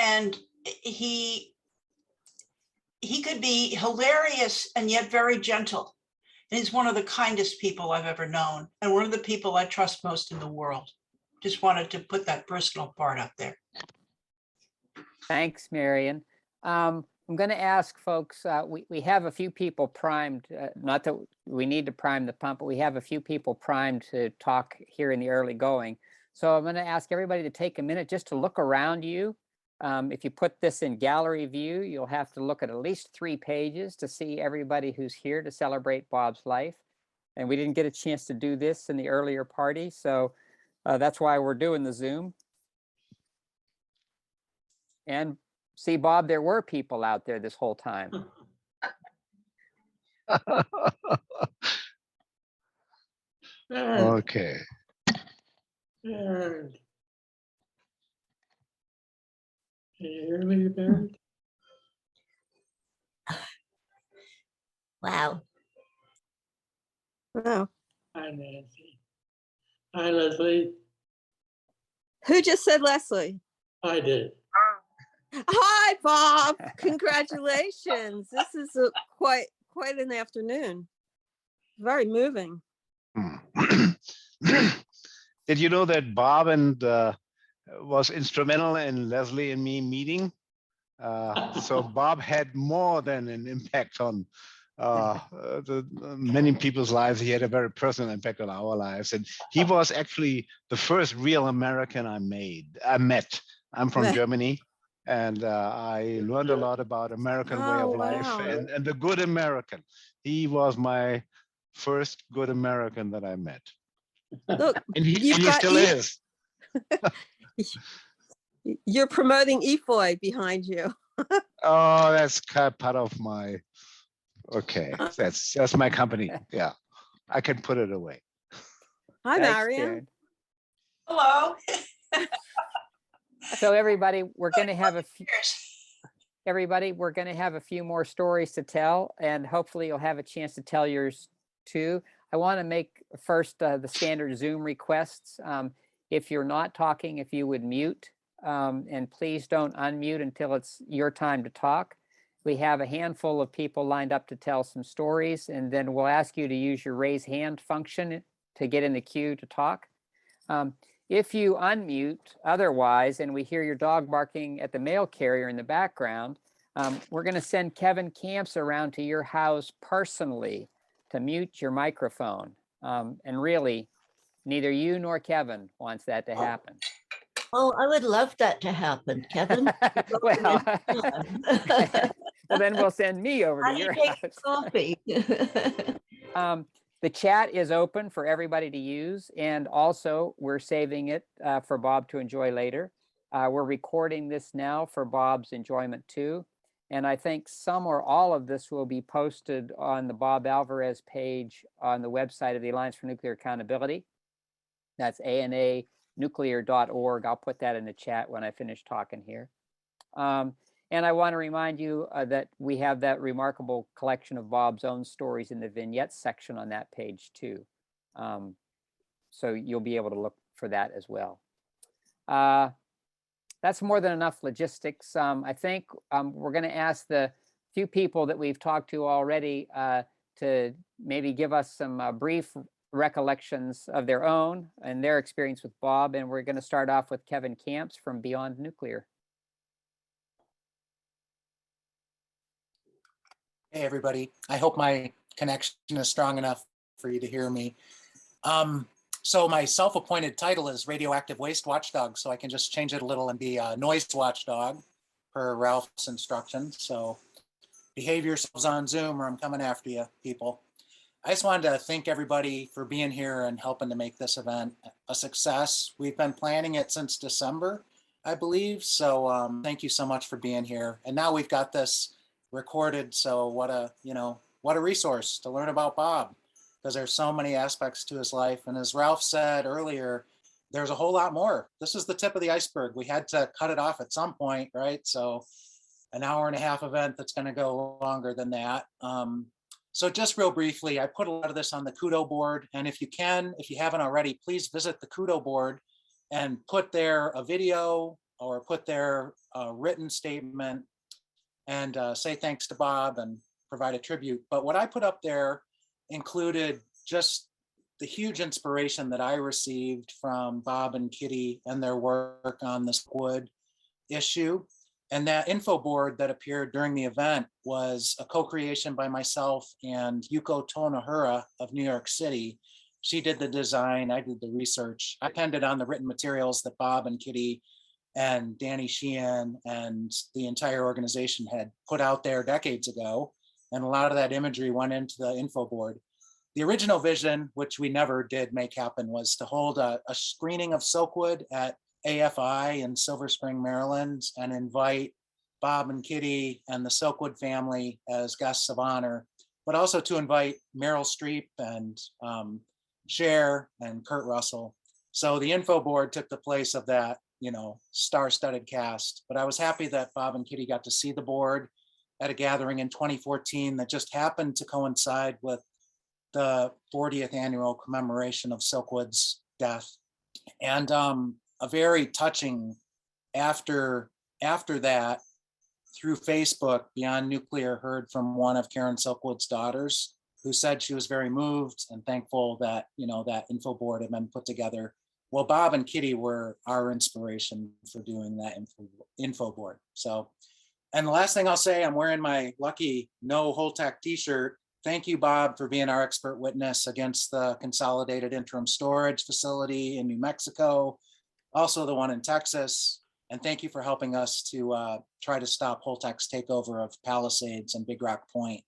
and he could be hilarious and yet very gentle. And he's one of the kindest people I've ever known, and one of the people I trust most in the world. Just wanted to put that personal part up there. Thanks, Marion. I'm going to ask folks, we have a few people primed, not that we need to prime the pump, but we have a few people primed to talk here in the early going. So I'm going to ask everybody to take a minute just to look around you. If you put this in gallery view, you'll have to look at least 3 pages to see everybody who's here to celebrate Bob's life. And we didn't get a chance to do this in the earlier party, so that's why we're doing the Zoom. And see, Bob, there were people out there this whole time. Okay. Can you hear me, Barry? Wow. Wow. Hi, Nancy. Hi, Leslie. Who just said Leslie? I did. Hi, Bob. Congratulations. This is quite an afternoon. Very moving. Did you know that Bob and was instrumental in Leslie and me meeting? So Bob had more than an impact on many people's lives. He had a very personal impact on our lives, and he was actually the first real American I met. I'm from Germany, and I learned a lot about American way of life and the good American. He was my first good American that I met. Look, and he still is. You're promoting EFOI behind you. Oh, that's part of my, okay, that's my company. Yeah, I can put it away. Hi, Marion. Hello. So everybody, we're going to have a few. Everybody, we're going to have a few more stories to tell, and hopefully you'll have a chance to tell yours too. I want to make first the standard Zoom requests. If you're not talking, if you would mute, and please don't unmute until it's your time to talk. We have a handful of people lined up to tell some stories, and then we'll ask you to use your raise hand function to get in the queue to talk. If you unmute otherwise, and we hear your dog barking at the mail carrier in the background, we're going to send Kevin Camps around to your house personally to mute your microphone. And really, neither you nor Kevin wants that to happen. Oh, I would love that to happen, Kevin. Well, well, then we'll send me over to your house. Coffee. The chat is open for everybody to use, and also we're saving it for Bob to enjoy later. We're recording this now for Bob's enjoyment too. And I think some or all of this will be posted on the Bob Alvarez page on the website of the Alliance for Nuclear Accountability. That's ananuclear.org. I'll put that in the chat when I finish talking here. And I want to remind you that we have that remarkable collection of Bob's own stories in the vignettes section on that page too. So you'll be able to look for that as well. That's more than enough logistics. I think we're going to ask the few people that we've talked to already to maybe give us some brief recollections of their own and their experience with Bob. And we're going to start off with Kevin Camps from Beyond Nuclear. Hey, everybody. I hope my connection is strong enough for you to hear me. So my self-appointed title is Radioactive Waste Watchdog, so I can just change it a little and be a noise watchdog per Ralph's instructions. So behave yourselves on Zoom or I'm coming after you, people. I just wanted to thank everybody for being here and helping to make this event a success. We've been planning it since December, I believe. So thank you so much for being here. And now we've got this recorded. So what a resource to learn about Bob, because there's so many aspects to his life. And as Ralph said earlier, there's a whole lot more. This is the tip of the iceberg. We had to cut it off at some point, right? So an hour-and-a-half event that's going to go longer than that. So just real briefly, I put a lot of this on the Kudo board. And if you can, if you haven't already, please visit the Kudo board and put there a video, or put their written statement and say thanks to Bob and provide a tribute. But what I put up there included just the huge inspiration that I received from Bob and Kitty and their work on this wood issue. And that info board that appeared during the event was a co-creation by myself and Yuko Tonahura of New York City. She did the design, I did the research. I depended on the written materials that Bob and Kitty and Danny Sheehan and the entire organization had put out there decades ago. And a lot of that imagery went into the info board. The original vision, which we never did make happen, was to hold a screening of Silkwood at AFI in Silver Spring, Maryland, and invite Bob and Kitty and the Silkwood family as guests of honor, but also to invite Meryl Streep and Cher and Kurt Russell. So the info board took the place of that, star-studded cast. But I was happy that Bob and Kitty got to see the board at a gathering in 2014 that just happened to coincide with the 40th annual commemoration of Silkwood's death. And a very touching after that, through Facebook, Beyond Nuclear heard from one of Karen Silkwood's daughters who said she was very moved and thankful that, that info board had been put together. Well, Bob and Kitty were our inspiration for doing that info board. So, and the last thing I'll say, I'm wearing my lucky No Holtec t-shirt. Thank you, Bob, for being our expert witness against the Consolidated Interim Storage Facility in New Mexico, also the one in Texas. And thank you for helping us to try to stop Holtec's takeover of Palisades and Big Rock Point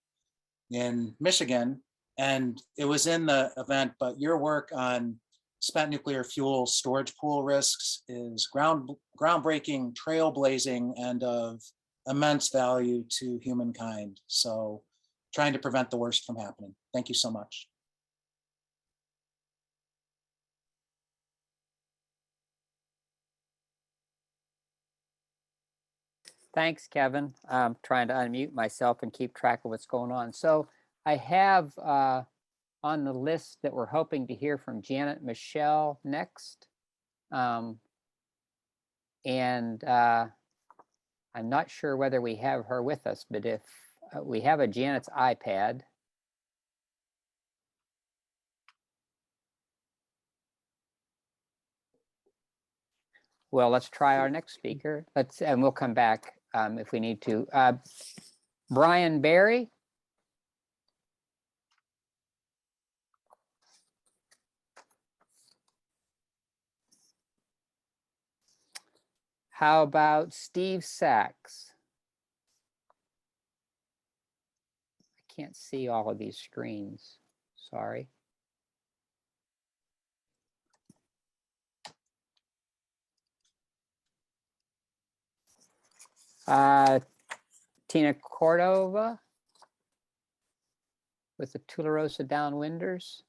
in Michigan. And it was in the event, but your work on spent nuclear fuel storage pool risks is groundbreaking, trailblazing, and of immense value to humankind. So trying to prevent the worst from happening. Thank you so much. Thanks, Kevin. I'm trying to unmute myself and keep track of what's going on. So I have on the list that we're hoping to hear from Janet Michelle next. And I'm not sure whether we have her with us, but if we have a Janet's iPad. Well, let's try our next speaker. And we'll come back if we need to. Brian Barry. How about Steve Sachs? I can't see all of these screens. Sorry. Tina Cordova with the Tularosa Downwinders.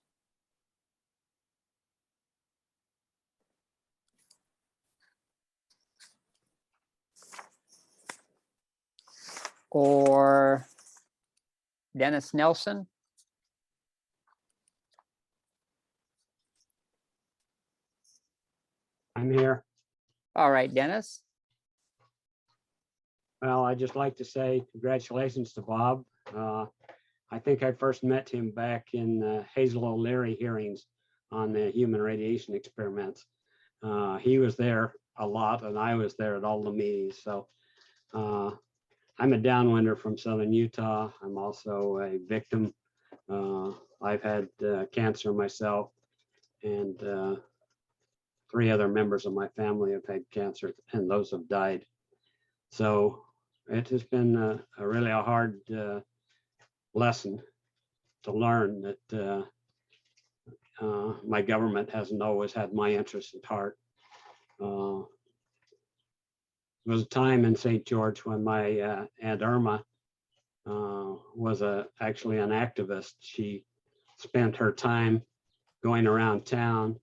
Or Dennis Nelson. I'm here. All right, Dennis. Well, I'd just like to say congratulations to Bob. I think I first met him back in Hazel O'Leary hearings on the human radiation experiments. He was there a lot and I was there at all the meetings. So I'm a downwinder from Southern Utah. I'm also a victim. I've had cancer myself, and 3 other members of my family have had cancer, and those have died. So it has been a really hard lesson to learn that my government hasn't always had my interests at heart. There was a time in St. George when my Aunt Irma was actually an activist. She spent her time going around town,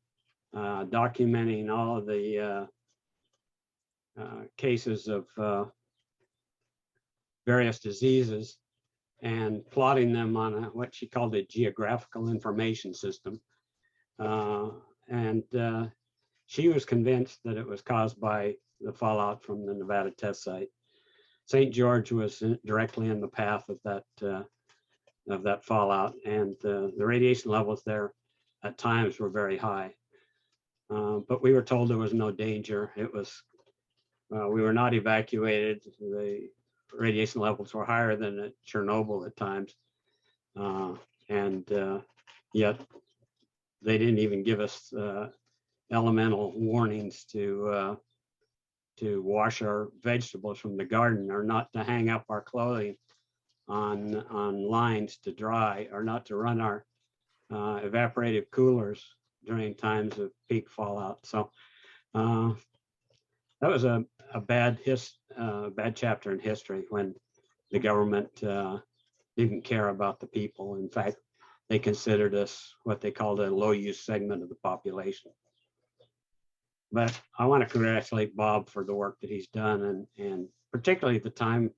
documenting all of the cases of various diseases and plotting them on what she called a geographical information system. And she was convinced that it was caused by the fallout from the Nevada test site. St. George was directly in the path of that fallout, and the radiation levels there at times were very high. But we were told there was no danger. It was, we were not evacuated. The radiation levels were higher than at Chernobyl at times. And yet they didn't even give us elemental warnings to wash our vegetables from the garden, or not to hang up our clothing on lines to dry, or not to run our evaporative coolers during times of peak fallout. So that was a bad chapter in history, when the government didn't care about the people. In fact, they considered us what they called a low-use segment of the population. But I want to congratulate Bob for the work that he's done, and particularly the time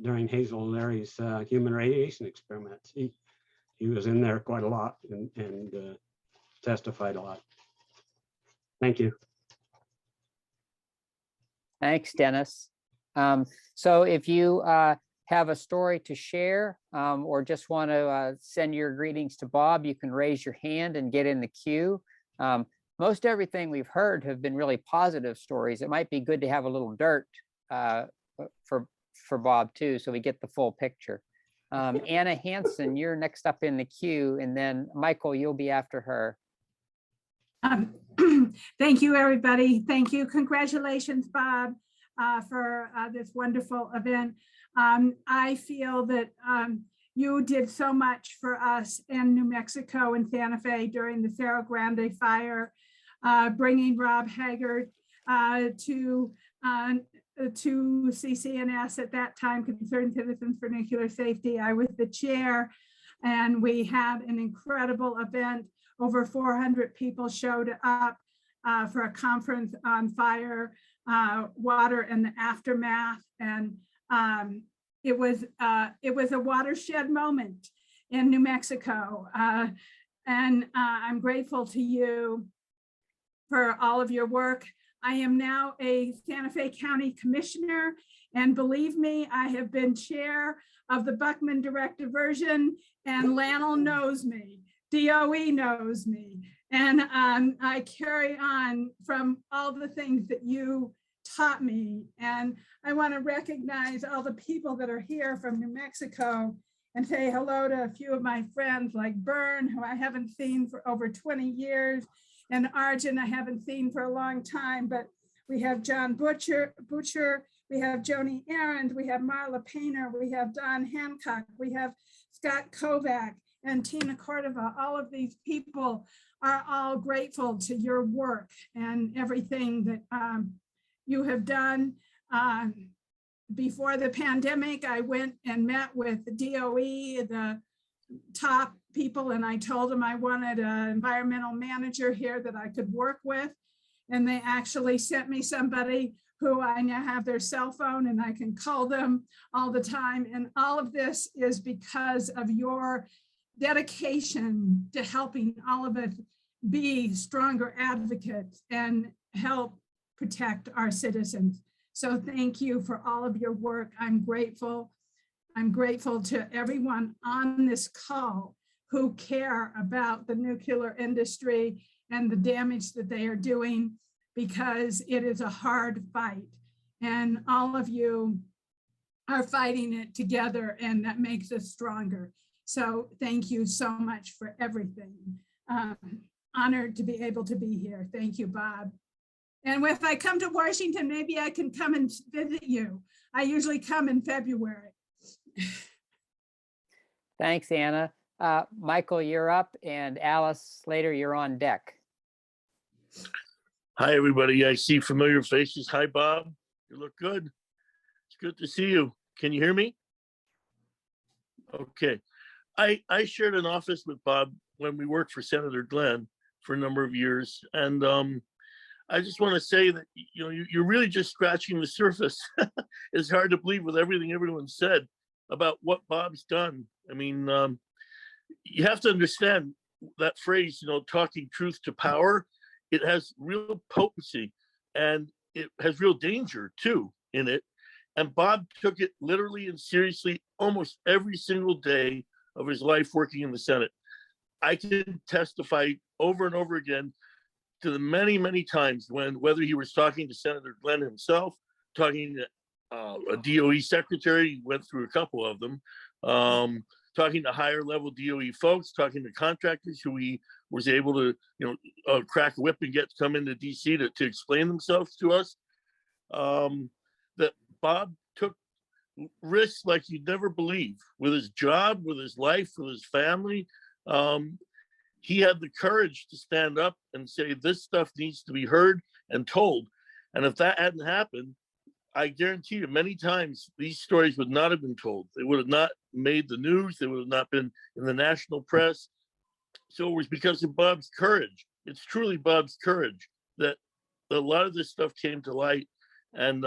during Hazel O'Leary's human radiation experiments. He was in there quite a lot and testified a lot. Thank you. Thanks, Dennis. So if you have a story to share, or just want to send your greetings to Bob, you can raise your hand and get in the queue. Most everything we've heard have been really positive stories. It might be good to have a little dirt for Bob too, so we get the full picture. Anna Hansen, you're next up in the queue, and then Michael, you'll be after her. Thank you, everybody. Thank you. Congratulations, Bob, for this wonderful event. I feel that you did so much for us in New Mexico and Santa Fe during the Cerro Grande fire, bringing Rob Haggard to CCNS at that time, Concerned Citizens for Nuclear Safety. I was the chair, and we had an incredible event. Over 400 people showed up for a conference on fire, water, and the aftermath. And it was a watershed moment in New Mexico. And I'm grateful to you for all of your work. I am now a Santa Fe County Commissioner, and believe me, I have been chair of the Buckman Direct Diversion, and Lannel knows me, DOE knows me, and I carry on from all the things that you taught me. And I want to recognize all the people that are here from New Mexico and say hello to a few of my friends like Byrne, who I haven't seen for over 20 years, and Arjun I haven't seen for a long time, but we have John Butcher, we have Joni Arend, we have Marla Painter, we have Don Hancock, we have Scott Kovac and Tina Cordova. All of these people are all grateful to your work and everything that you have done. Before the pandemic, I went and met with the DOE, the top people, and I told them I wanted an environmental manager here that I could work with. And they actually sent me somebody who I now have their cell phone and I can call them all the time. And all of this is because of your dedication to helping all of us be stronger advocates and help protect our citizens. So thank you for all of your work. I'm grateful. I'm grateful to everyone on this call who care about the nuclear industry and the damage that they are doing, because it is a hard fight. And all of you are fighting it together, and that makes us stronger. So thank you so much for everything. Honored to be able to be here. Thank you, Bob. And if I come to Washington, maybe I can come and visit you. I usually come in February. Thanks, Anna. Michael, you're up, and Alice Slater, you're on deck. Hi, everybody. I see familiar faces. Hi, Bob. You look good. It's good to see you. Can you hear me? Okay. I shared an office with Bob when we worked for Senator Glenn for a number of years. And I just want to say that, you know, you're really just scratching the surface. It's hard to believe with everything everyone said about what Bob's done. I mean, you have to understand that phrase, you know, talking truth to power. it has real potency and it has real danger too in it. And Bob took it literally and seriously almost every single day of his life working in the Senate. I can testify over and over again to the many, many times when, whether he was talking to Senator Glenn himself, talking to a DOE secretary, he went through a couple of them, talking to higher level DOE folks, talking to contractors who he was able to, crack a whip and get to come into DC to explain themselves to us. That Bob took risks like you'd never believe with his job, with his life, with his family. He had the courage to stand up and say, this stuff needs to be heard and told. And if that hadn't happened, I guarantee you many times these stories would not have been told. They would have not made the news. They would have not been in the national press. So it was because of Bob's courage. It's truly Bob's courage that a lot of this stuff came to light. And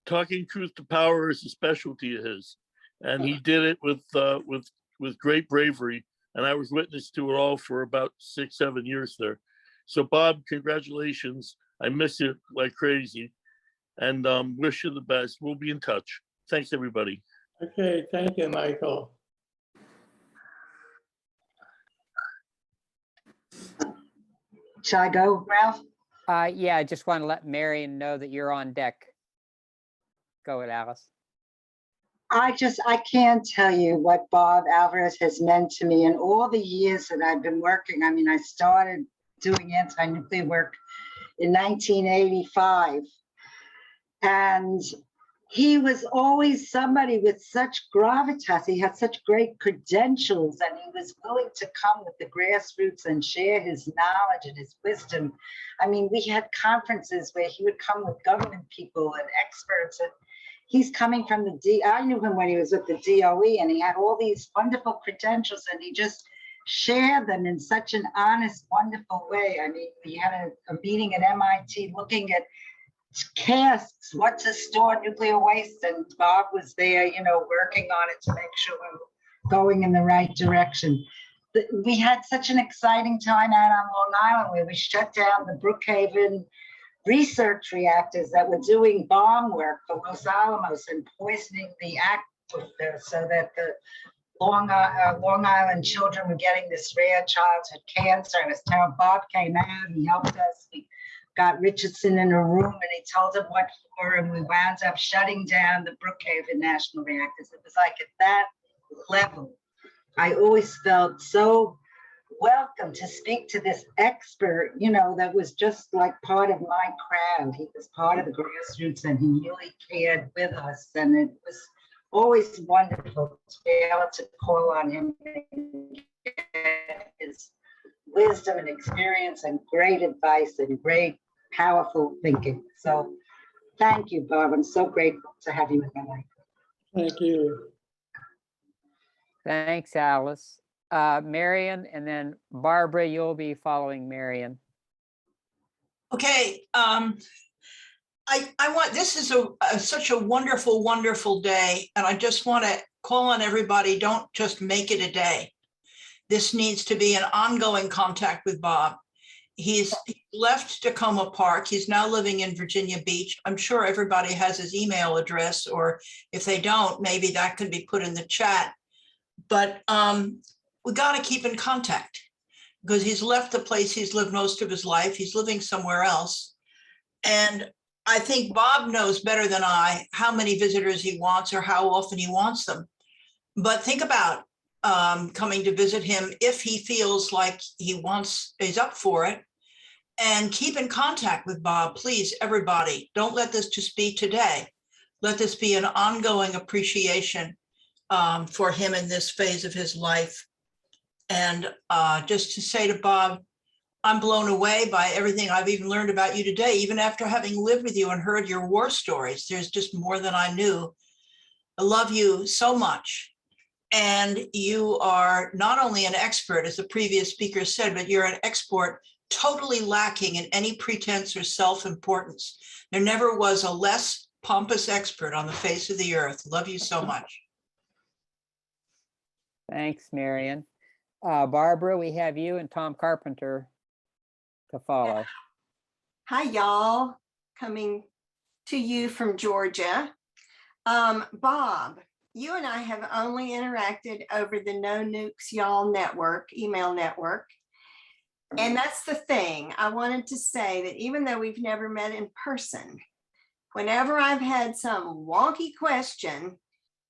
talking truth to power is a specialty of his. And he did it with great bravery. And I was witness to it all for about 6-7 years there. So Bob, congratulations. I miss you like crazy. And wish you the best. We'll be in touch. Thanks, everybody. Okay, thank you, Michael. Shall I go, Ralph? Yeah, I just want to let Marion know that you're on deck. Go ahead, Alice. I can't tell you what Bob Alvarez has meant to me in all the years that I've been working. I mean, I started doing anti-nuclear work in 1985. And he was always somebody with such gravitas. He had such great credentials, and he was willing to come with the grassroots and share his knowledge and his wisdom. I mean, we had conferences where he would come with government people and experts, and he's coming from I knew him when he was with the DOE, and he had all these wonderful credentials, and he just shared them in such an honest, wonderful way. I mean, we had a meeting at MIT looking at casks, what to store nuclear waste, and Bob was there, working on it to make sure we were going in the right direction. We had such an exciting time out on Long Island where we shut down the Brookhaven research reactors that were doing bomb work for Los Alamos and poisoning the aquifer so that the Long Island children were getting this rare childhood cancer. And as Bob came out, he helped us. We got Richardson in a room and he told him what for, and we wound up shutting down the Brookhaven National Reactors. It was like at that level. I always felt so welcome to speak to this expert, that was just like part of my crowd. He was part of the grassroots and he really cared with us. And it was always wonderful to be able to call on him and get his wisdom and experience and great advice and great powerful thinking. So thank you, Bob. I'm so grateful to have you in my life. Thank you. Thanks, Alice. Marion, and then Barbara, you'll be following Marion. Okay. This is such a wonderful, wonderful day. And I just want to call on everybody, don't just make it a day. This needs to be an ongoing contact with Bob. He's left Tacoma Park. He's now living in Virginia Beach. I'm sure everybody has his email address, or if they don't, maybe that can be put in the chat. But we got to keep in contact because he's left the place he's lived most of his life. He's living somewhere else. And I think Bob knows better than I how many visitors he wants or how often he wants them. But think about coming to visit him if he feels like he's up for it. And keep in contact with Bob, please, everybody. Don't let this just be today. Let this be an ongoing appreciation for him in this phase of his life. And just to say to Bob, I'm blown away by everything I've even learned about you today, even after having lived with you and heard your war stories. There's just more than I knew. I love you so much. And you are not only an expert, as the previous speaker said, but you're an expert totally lacking in any pretense or self-importance. There never was a less pompous expert on the face of the earth. Love you so much. Thanks, Marion. Barbara, we have you and Tom Carpenter to follow. Hi, y'all. Coming to you from Georgia. Bob, you and I have only interacted over the No Nukes Y'all network, email network. And that's the thing. I wanted to say that even though we've never met in person, whenever I've had some wonky question,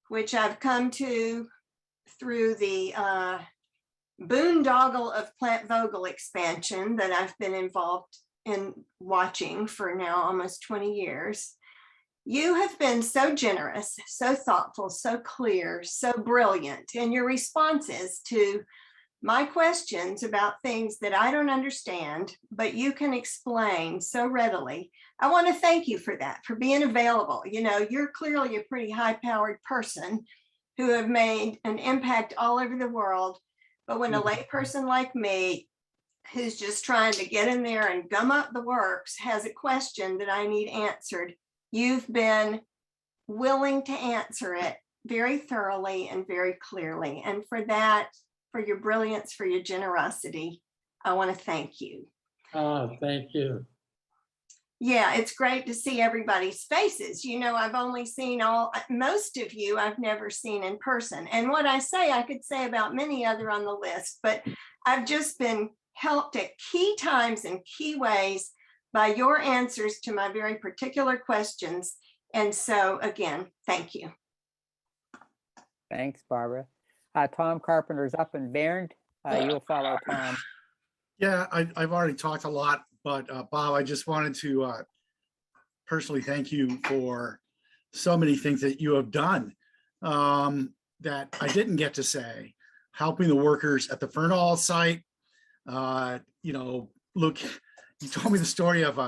which I've come to through the boondoggle of Plant Vogel expansion that I've been involved in watching for now almost 20 years, you have been so generous, so thoughtful, so clear, so brilliant in your responses to my questions about things that I don't understand, but you can explain so readily. I want to thank you for that, for being available. You know, you're clearly a pretty high-powered person who have made an impact all over the world. But when a layperson like me, who's just trying to get in there and gum up the works, has a question that I need answered, you've been willing to answer it very thoroughly and very clearly. And for that, for your brilliance, for your generosity, I want to thank you. Thank you. Yeah, it's great to see everybody's faces. You know, I've only seen most of you I've never seen in person. And what I say, I could say about many other on the list, but I've just been helped at key times and key ways by your answers to my very particular questions. And so again, thank you. Thanks, Barbara. Tom Carpenter's up and Bernd, you'll follow Tom. Yeah, I've already talked a lot, but Bob, I just wanted to personally thank you for so many things that you have done that I didn't get to say. Helping the workers at the Fernald site. You know, look, you told me the story of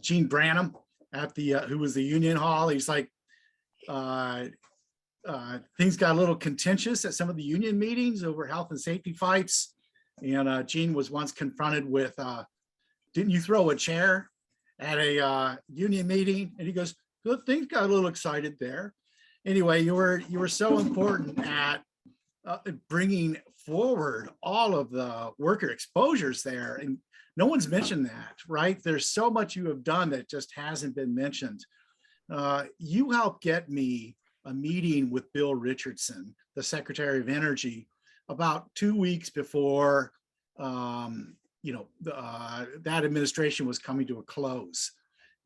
Gene Branham at the who was the Union Hall. He's like, things got a little contentious at some of the union meetings over health and safety fights. And Gene was once confronted with, didn't you throw a chair at a union meeting? And he goes, well, things got a little excited there. Anyway, you were so important at bringing forward all of the worker exposures there. And no one's mentioned that, right? There's so much you have done that just hasn't been mentioned. You helped get me a meeting with Bill Richardson, the Secretary of Energy, about 2 weeks before you know, that administration was coming to a close.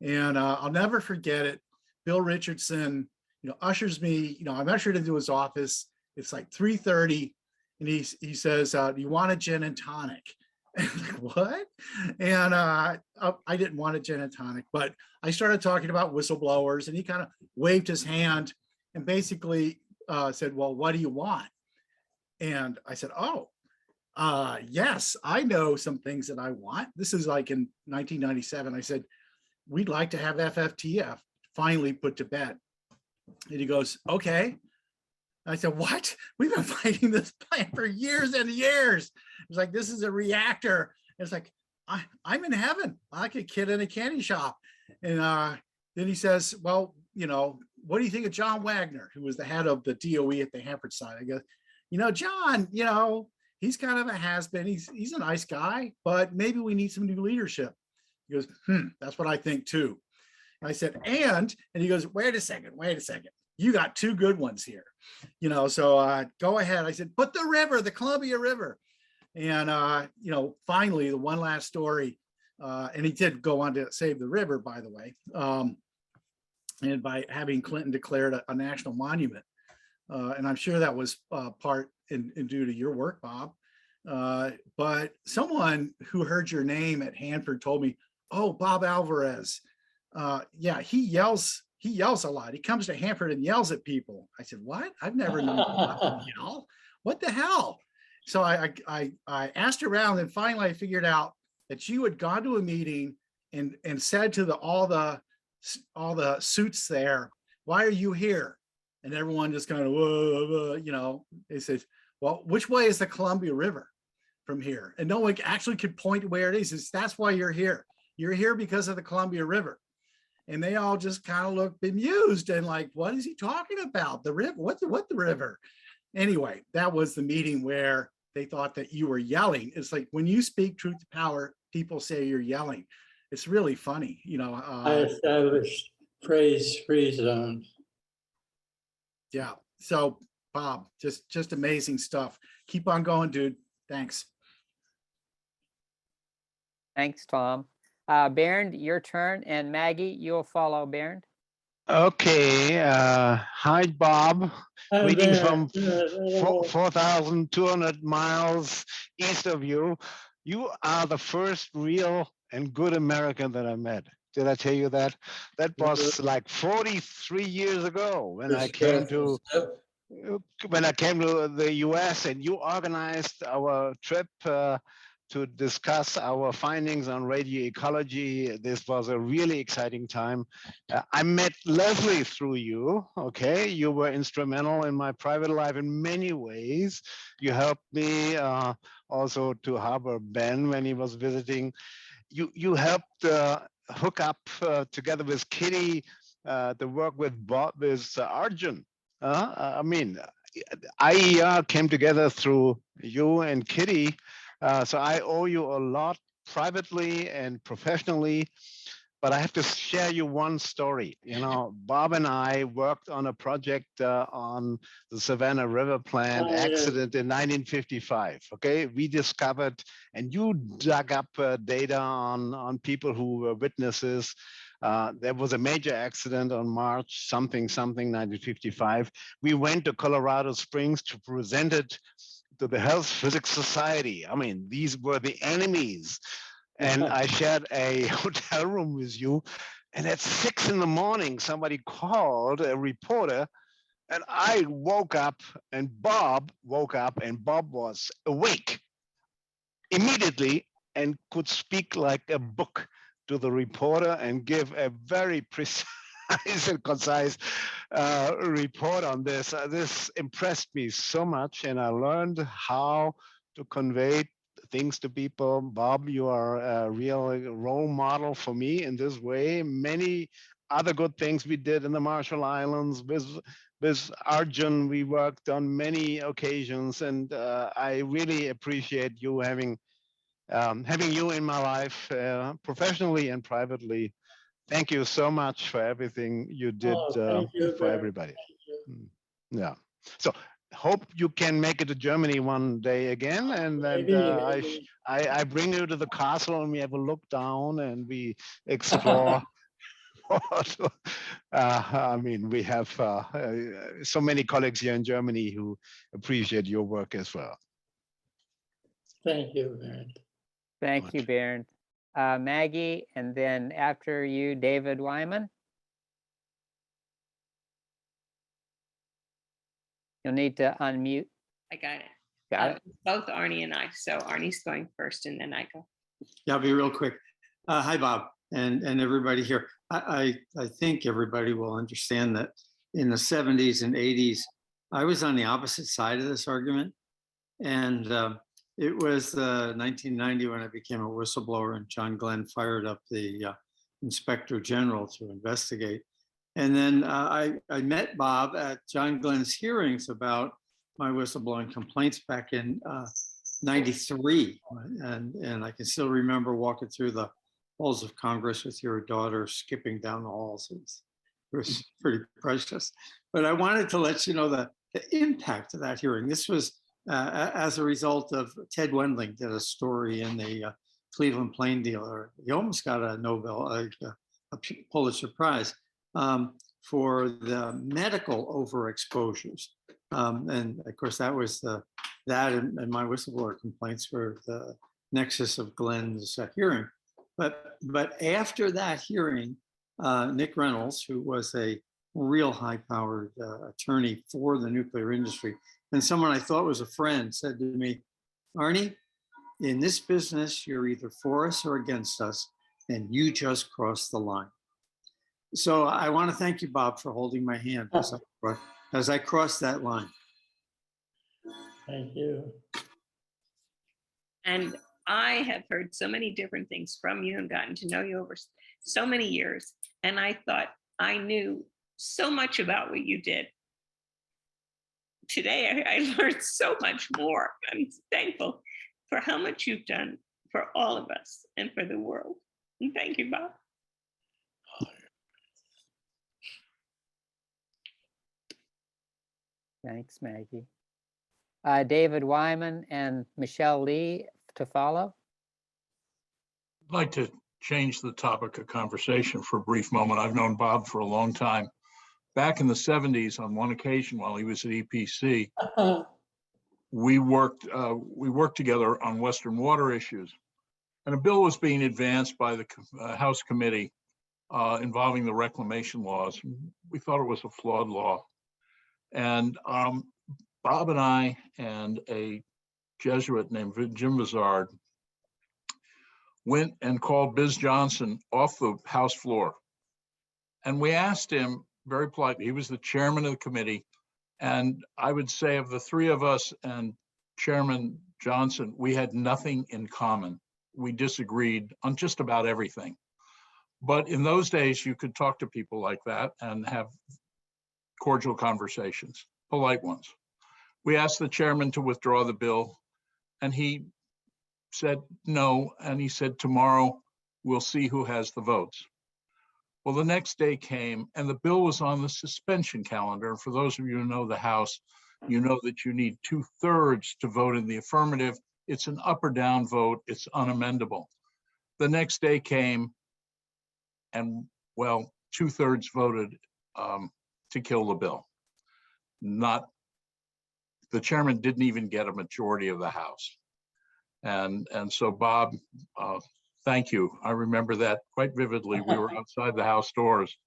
And I'll never forget it. Bill Richardson, you know, ushers me, you know, I'm ushered into his office. It's like 3:30, and he says, do you want a gin and tonic? And I'm like, what? And I didn't want a gin and tonic, but I started talking about whistleblowers, and he kind of waved his hand and basically said, well, what do you want? And I said, oh, yes, I know some things that I want. This is like in 1997. I said, we'd like to have FFTF finally put to bed. And he goes, okay. I said, what? We've been fighting this plan for years and years. It's like, this is a reactor. It's like, I'm in heaven, like a kid in a candy shop. And then he says, well, you know, what do you think of John Wagner, who was the head of the DOE at the Hanford side? I go, you know, John, you know, he's kind of a has-been. He's a nice guy, but maybe we need some new leadership. He goes, that's what I think too. And I said, and he goes, wait a second. You got two good ones here, you know, so go ahead. I said, but the river, the Columbia River. And, you know, finally, the one last story, and he did go on to save the river, by the way, and by having Clinton declared a national monument. And I'm sure that was part in due to your work, Bob. But someone who heard your name at Hanford told me, oh, Bob Alvarez. Yeah, he yells a lot. He comes to Hanford and yells at people. I said, what? I've never known Bob to yell. What the hell? So I asked around, and finally I figured out that you had gone to a meeting and said to all the suits there, why are you here? And everyone just kind of, whoa, you know, they said, well, which way is the Columbia River from here? And no one actually could point to where it is. It's, that's why you're here. You're here because of the Columbia River. And they all just kind of looked bemused and like, what is he talking about? The river? What the river? Anyway, that was the meeting where they thought that you were yelling. It's like when you speak truth to power, people say you're yelling. it's really funny, I established praise-free zones. yeah. So Bob, just amazing stuff. Keep on going, dude. Thanks. Thanks, Tom. Bernd, your turn, and Maggie, you'll follow Bernd. Okay, hi, Bob. Hi Greetings there. from 4,200 miles east of you. You are the first real and good American that I met. Did I tell you that? That was like 43 years ago when I came to the US, and you organized our trip to discuss our findings on radio ecology. This was a really exciting time. I met Leslie through you, okay? You were instrumental in my private life in many ways. You helped me also to harbor Ben when he was visiting. You helped hook up together with Kitty the work with Arjun. I mean, IER came together through you and Kitty, so I owe you a lot privately and professionally. But I have to share you one story. Bob and I worked on a project on the Savannah River plant accident in 1955. Okay, we discovered, and you dug up data on people who were witnesses. There was a major accident on March something 1955. We went to Colorado Springs to present it to the Health Physics Society. I mean, these were the enemies. And I shared a hotel room with you. And at 6 a.m, somebody called, a reporter, and I woke up, and Bob woke up, and Bob was awake immediately and could speak like a book to the reporter and give a very precise and concise report on this. This impressed me so much, and I learned how to convey things to people. Bob, you are a real role model for me in this way. Many other good things we did in the Marshall Islands with Arjun. We worked on many occasions, and I really appreciate you having you in my life, professionally and privately. Thank you so much for everything you did Thank you, for Barry. everybody. Yeah. So hope you can make it to Germany one day again, and then Maybe. I bring you to the castle and we have a look down and we explore. I mean, we have so many colleagues here in Germany who appreciate your work as well. Thank you, Barry. Thank you, Bernd. Maggie, and then after you, David Wyman. You'll need to unmute. I got it. Got it. Both Arnie and I. So Arnie's going first and then I go. Yeah, I'll be real quick. Hi, Bob, and everybody here. I think everybody will understand that in the 70s and 80s, I was on the opposite side of this argument. And it was 1990 when I became a whistleblower, and John Glenn fired up the Inspector General to investigate. And then I met Bob at John Glenn's hearings about my whistleblowing complaints back in 93. And I can still remember walking through the halls of Congress with your daughter skipping down the halls. It was pretty precious. But I wanted to let you know the impact of that hearing. This was as a result of Ted Wendling did a story in the Cleveland Plain Dealer. He almost got a a Pulitzer Prize for the medical overexposures. And of course, that was that and my whistleblower complaints were the nexus of Glenn's hearing. But after that hearing, Nick Reynolds, who was a real high-powered attorney for the nuclear industry, and someone I thought was a friend, said to me, Arnie, in this business, you're either for us or against us, and you just crossed the line. So I want to thank you, Bob, for holding my hand as I crossed that line. Thank you. And I have heard so many different things from you and gotten to know you over so many years. And I thought I knew so much about what you did. Today, I learned so much more. I'm thankful for how much you've done for all of us and for the world. Thank you, Bob. Thanks, Maggie. David Wyman and Michelle Lee to follow. I'd like to change the topic of conversation for a brief moment. I've known Bob for a long time. Back in the 70s, on one occasion while he was at EPC, we worked together on Western water issues. And a bill was being advanced by the House committee involving the reclamation laws. We thought it was a flawed law. And Bob and I and a Jesuit named Jim Vizard went and called Biz Johnson off the House floor. And we asked him very politely, he was the chairman of the committee. And I would say of the three of us and Chairman Johnson, we had nothing in common. We disagreed on just about everything. But in those days, you could talk to people like that and have cordial conversations, polite ones. We asked the chairman to withdraw the bill, and he said no, and he said, tomorrow we'll see who has the votes. Well, the next day came, and the bill was on the suspension calendar. And for those of you who know the House, you know that you need 2/3 to vote in the affirmative. It's an up or down vote. It's unamendable. The next day came, and well, 2/3 voted to kill the bill. The chairman didn't even get a majority of the House. And so Bob, thank you. I remember that quite vividly. We were outside the House doors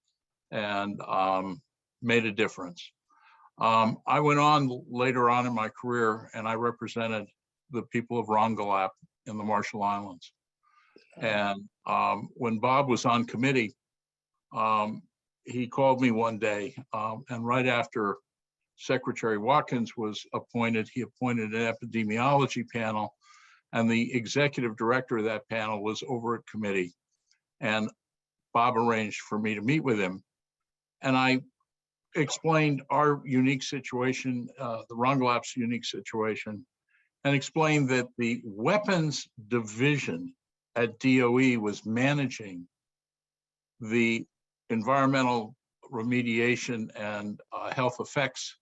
and made a difference. I went on later on in my career and I represented the people of Rongelap in the Marshall Islands. And when Bob was on committee, he called me one day and right after Secretary Watkins was appointed, he appointed an epidemiology panel, and the executive director of that panel was over at committee. And Bob arranged for me to meet with him. And I explained our unique situation, the Rongelap's unique situation, and explained that the weapons division at DOE was managing the environmental remediation and health effects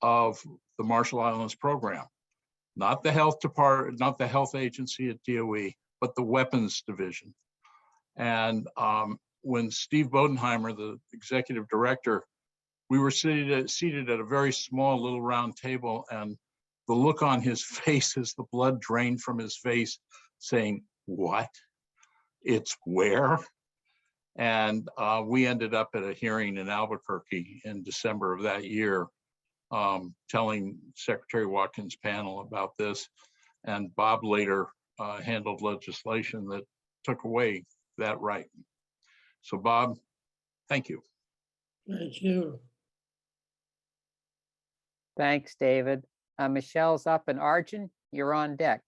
of the Marshall Islands program. Not the health department, not the health agency at DOE, but the weapons division. And when Steve Bodenheimer, the executive director, we were seated at a very small little round table, and the look on his face as the blood drained from his face saying, what? It's where? And we ended up at a hearing in Albuquerque in December of that year, telling Secretary Watkins' panel about this. And Bob later handled legislation that took away that right. So Bob, thank you. Thank you. Thanks, David. Michelle's up, and Arjun, you're on deck.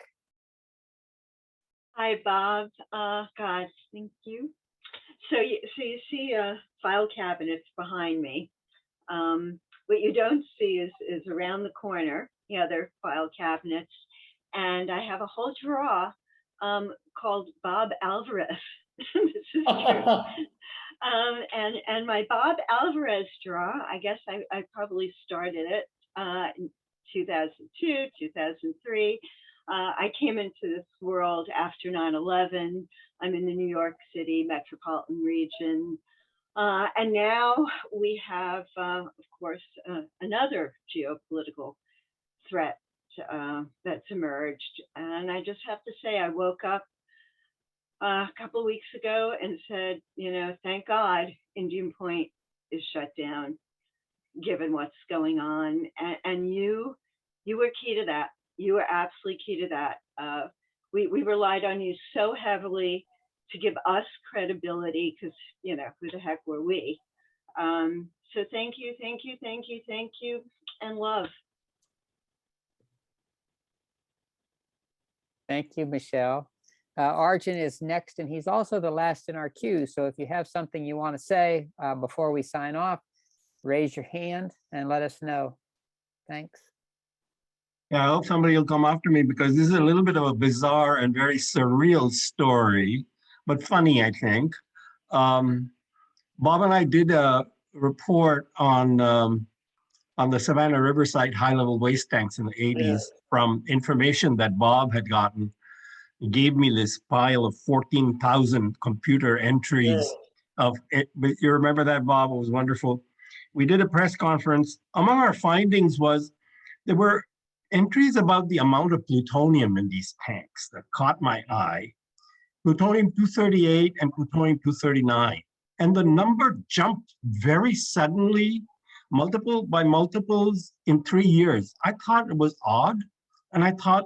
Hi, Bob. God, thank you. So you see file cabinets behind me. What you don't see is around the corner, the other file cabinets. And I have a whole drawer called Bob Alvarez. This is true. And my Bob Alvarez drawer, I guess I probably started it in 2002, 2003. I came into this world after 9/11. I'm in the New York City metropolitan region. And now we have, of course, another geopolitical threat that's emerged. And I just have to say, I woke up a couple of weeks ago and said, thank God Indian Point is shut down, given what's going on. And you were key to that. You were absolutely key to that. We relied on you so heavily to give us credibility because, who the heck were we? So thank you, thank you, thank you, thank you, and love. Thank you, Michelle. Arjun is next, and he's also the last in our queue. So if you have something you want to say before we sign off, raise your hand and let us know. Thanks. Yeah, I hope somebody will come after me because this is a little bit of a bizarre and very surreal story. but funny, I think. Bob and I did a report on the Savannah Riverside high-level waste tanks in the 80s from information that Bob had gotten. He gave me this pile of 14,000 computer entries of it. But you remember that, Bob? It was wonderful. We did a press conference. Among our findings was there were entries about the amount of plutonium in these tanks that caught my eye. Plutonium-238 and plutonium-239. And the number jumped very suddenly, multiple by multiples in 3 years. I thought it was odd. And I thought,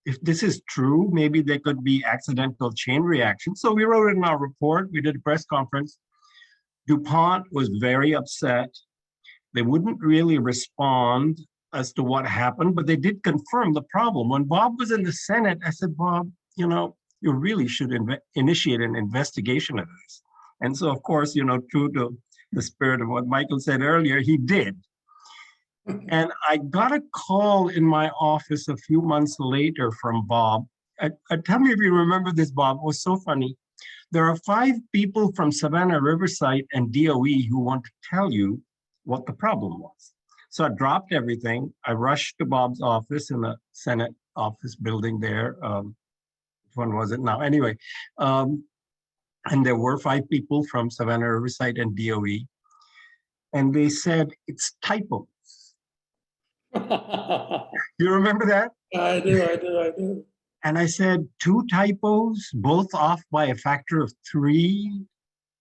if this is true, maybe there could be accidental chain reactions. So we wrote it in our report. We did a press conference. DuPont was very upset. They wouldn't really respond as to what happened, but they did confirm the problem. When Bob was in the Senate, I said, Bob, you know, you really should initiate an investigation of this. And so, of course, you know, true to the spirit of what Michael said earlier, he did. And I got a call in my office a few months later from Bob. Tell me if you remember this, Bob. It was so funny. There are 5 people from Savannah Riverside and DOE who want to tell you what the problem was. So I dropped everything. I rushed to Bob's office in the Senate office building there. Which one was it now? Anyway, and there were 5 people from Savannah Riverside and DOE. And they said, it's typos. You remember that? I do. And I said, 2 typos, both off by a factor of 3,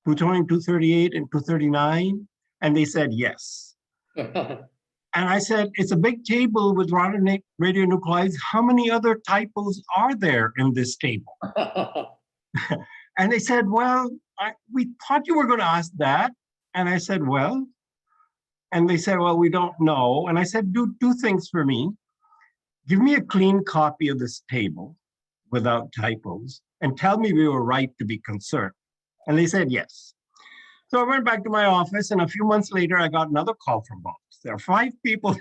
plutonium-238 and 239? And they said, yes. And I said, it's a big table with radionuclides. How many other typos are there in this table? And they said, well, we thought you were going to ask that. And I said, well, and they said, well, we don't know. And I said, do 2 things for me. Give me a clean copy of this table without typos and tell me we were right to be concerned. And they said, yes. So I went back to my office, and a few months later, I got another call from Bob. There are 5 people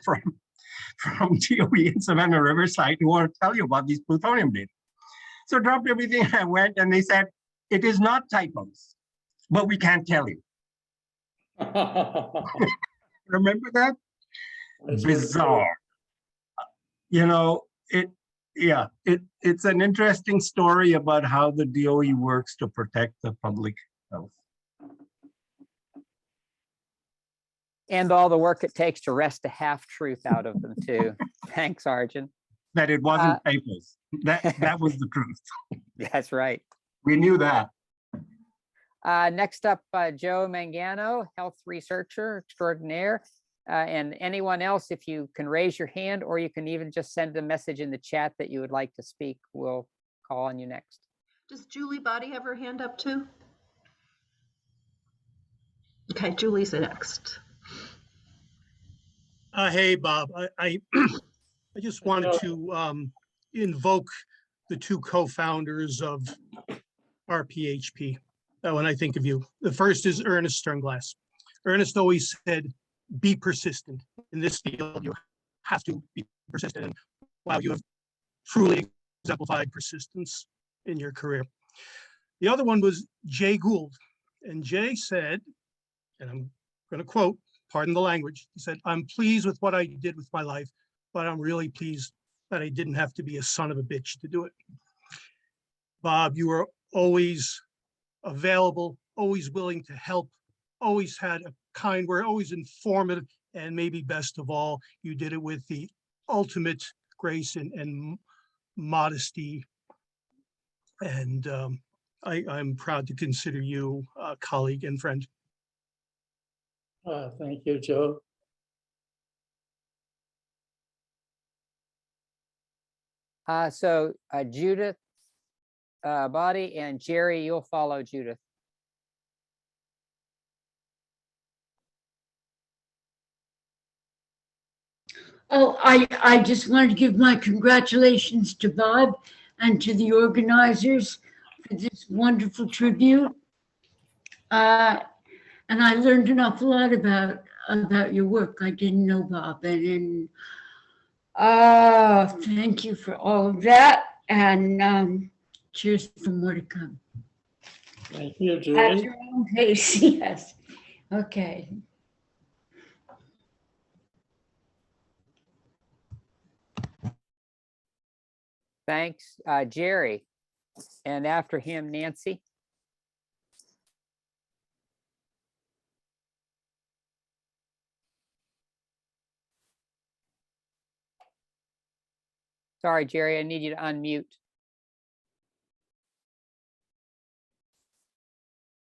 from DOE in Savannah Riverside who want to tell you about these plutonium data. So I dropped everything. I went, and they said, it is not typos, but we can't tell you. Remember that? Bizarre. You know, it's an interesting story about how the DOE works to protect the public health. And all the work it takes to wrest a half-truth out of them too. Thanks, Arjun. That it wasn't typos. That was the truth. That's right. We knew that. Next up, Joe Mangano, health researcher extraordinaire. And anyone else, if you can raise your hand, or you can even just send a message in the chat that you would like to speak, we'll call on you next. Does Julie Body have her hand up too? Okay, Julie's the next. Hey, Bob, I just wanted to invoke the 2 co-founders of RPHP when I think of you. The first is Ernest Sternglass. Ernest always said, be persistent. In this field, you have to be persistent. And wow, you have truly exemplified persistence in your career. The other one was Jay Gould. And Jay said, and I'm going to quote, pardon the language, he said, I'm pleased with what I did with my life, but I'm really pleased that I didn't have to be a son of a bitch to do it. Bob, you were always available, always willing to help, always had a kind word, always informative, and maybe best of all, you did it with the ultimate grace and modesty. And I'm proud to consider you a colleague and friend. Thank you, Joe. So Judith Body and Jerry, you'll follow Judith. Oh, I just wanted to give my congratulations to Bob and to the organizers for this wonderful tribute. And I learned an awful lot about your work. I didn't know, Bob. And thank you for all of that. And cheers for more to come. Thank you, At Julie. your own pace, yes. Okay. Thanks, Jerry. And after him, Nancy. Sorry, Jerry, I need you to unmute.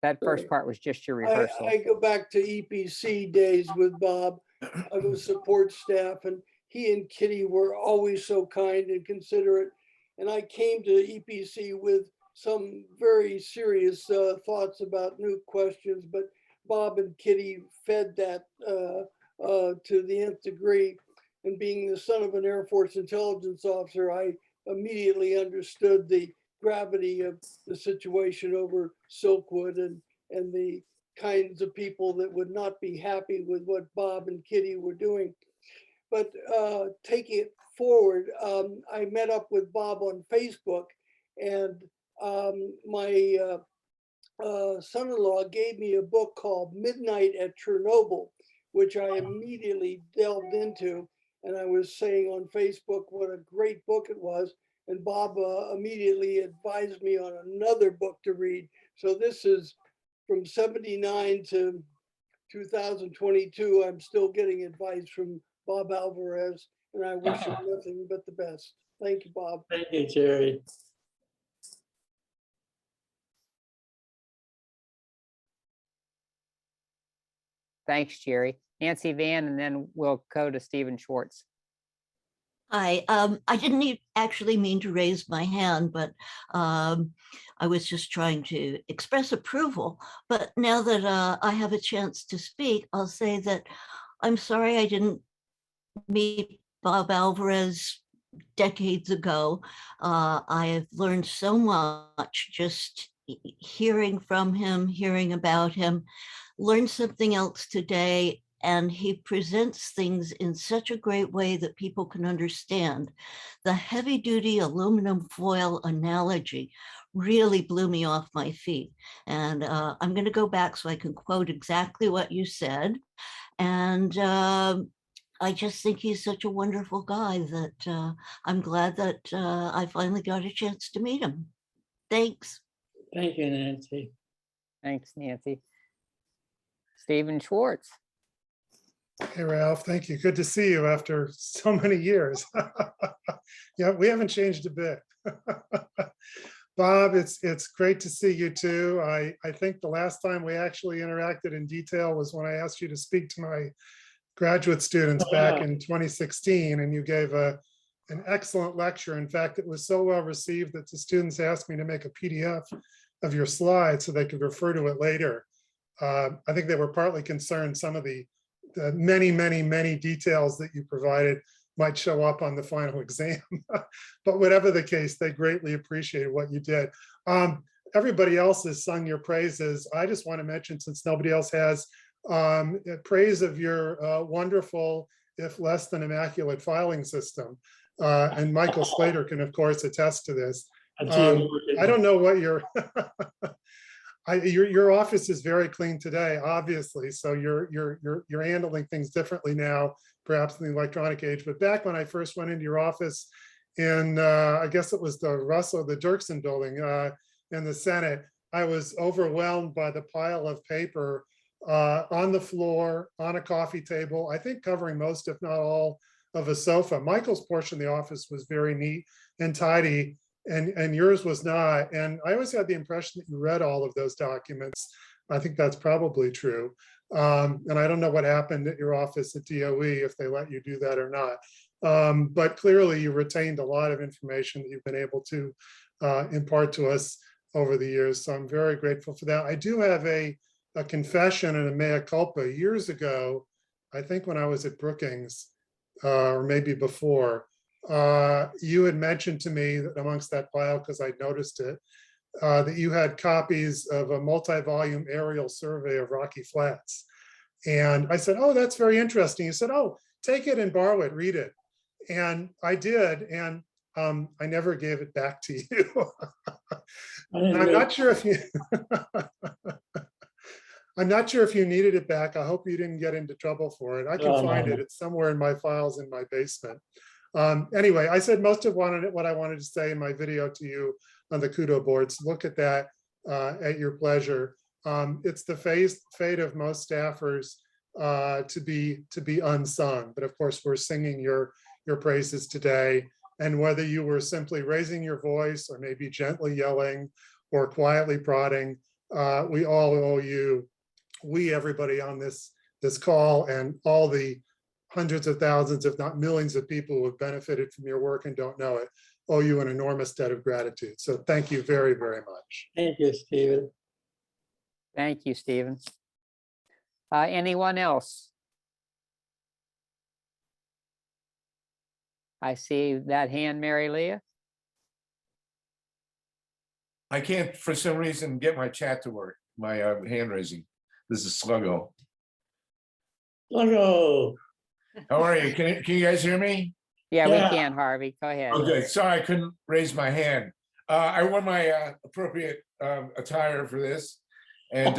That first part was just your rehearsal. I go back to EPC days with Bob. I was support staff, and he and Kitty were always so kind and considerate. And I came to EPC with some very serious thoughts about new questions, but Bob and Kitty fed that to the nth degree. And being the son of an Air Force intelligence officer, I immediately understood the gravity of the situation over Silkwood and the kinds of people that would not be happy with what Bob and Kitty were doing. But taking it forward, I met up with Bob on Facebook, and my son-in-law gave me a book called Midnight at Chernobyl, which I immediately delved into. And I was saying on Facebook what a great book it was. And Bob immediately advised me on another book to read. So this is from 79 to 2022. I'm still getting advice from Bob Alvarez, and I wish him nothing but the best. Thank you, Bob. Thank you, Jerry. Thanks, Jerry. Nancy Van, and then we'll go to Stephen Schwartz. Hi, I didn't actually mean to raise my hand, but I was just trying to express approval. But now that I have a chance to speak, I'll say that I'm sorry I didn't meet Bob Alvarez decades ago. I have learned so much just hearing from him, hearing about him, learned something else today. And he presents things in such a great way that people can understand. The heavy duty aluminum foil analogy really blew me off my feet. And I'm going to go back so I can quote exactly what you said. And I just think he's such a wonderful guy that I'm glad that I finally got a chance to meet him. Thanks. Thank you, Nancy. Thanks, Nancy. Stephen Schwartz. Hey, Ralph, thank you. Good to see you after so many years. Yeah, we haven't changed a bit. Bob, it's great to see you too. I think the last time we actually interacted in detail was when I asked you to speak to my graduate students back in 2016, and you gave an excellent lecture. In fact, it was so well received that the students asked me to make a PDF of your slides so they could refer to it later. I think they were partly concerned some of the many details that you provided might show up on the final exam. But whatever the case, they greatly appreciated what you did. Everybody else has sung your praises. I just want to mention, since nobody else has, praise of your wonderful, if less than immaculate filing system. And Michael Slater can, of course, attest to this. I don't know what your your office is very clean today, obviously. So you're handling things differently now, perhaps in the electronic age. But back when I first went into your office in, I guess it was the Dirksen building in the Senate, I was overwhelmed by the pile of paper on the floor, on a coffee table, I think covering most, if not all, of a sofa. Michael's portion of the office was very neat and tidy, and yours was not. And I always had the impression that you read all of those documents. I think that's probably true. And I don't know what happened at your office at DOE, if they let you do that or not. But clearly you retained a lot of information that you've been able to impart to us over the years. So I'm very grateful for that. I do have a confession and a mea culpa. Years ago, I think when I was at Brookings, or maybe before, you had mentioned to me that amongst that pile, because I noticed it, that you had copies of a multi-volume aerial survey of Rocky Flats. And I said, oh, that's very interesting. You said, oh, take it and borrow it, read it. And I did. And I never gave it back to you. didn't I'm read not sure if you, I'm not sure if you needed it back. I hope you didn't get into trouble for it. I can No, no, find no. it. It's somewhere in my files in my basement. Anyway, I said most of what I wanted to say in my video to you on the Kudo boards. Look at that at your pleasure. It's the fate of most staffers to be unsung, but of course we're singing your praises today. And whether you were simply raising your voice or maybe gently yelling or quietly prodding, we all owe you. We, everybody on this call, and all the hundreds of thousands, if not millions of people who have benefited from your work and don't know it, owe you an enormous debt of gratitude. So thank you very, very much. Thank you, Stephen. Thank you, Stephen. Anyone else? I see that hand, Mary Leah. I can't, for some reason, get my chat to work, my hand raising. This is Sluggo. Sluggo. How are you? Can you guys hear me? Yeah, we can, Harvey. Go ahead. Okay, sorry, I couldn't raise my hand. I wore my appropriate attire for this. And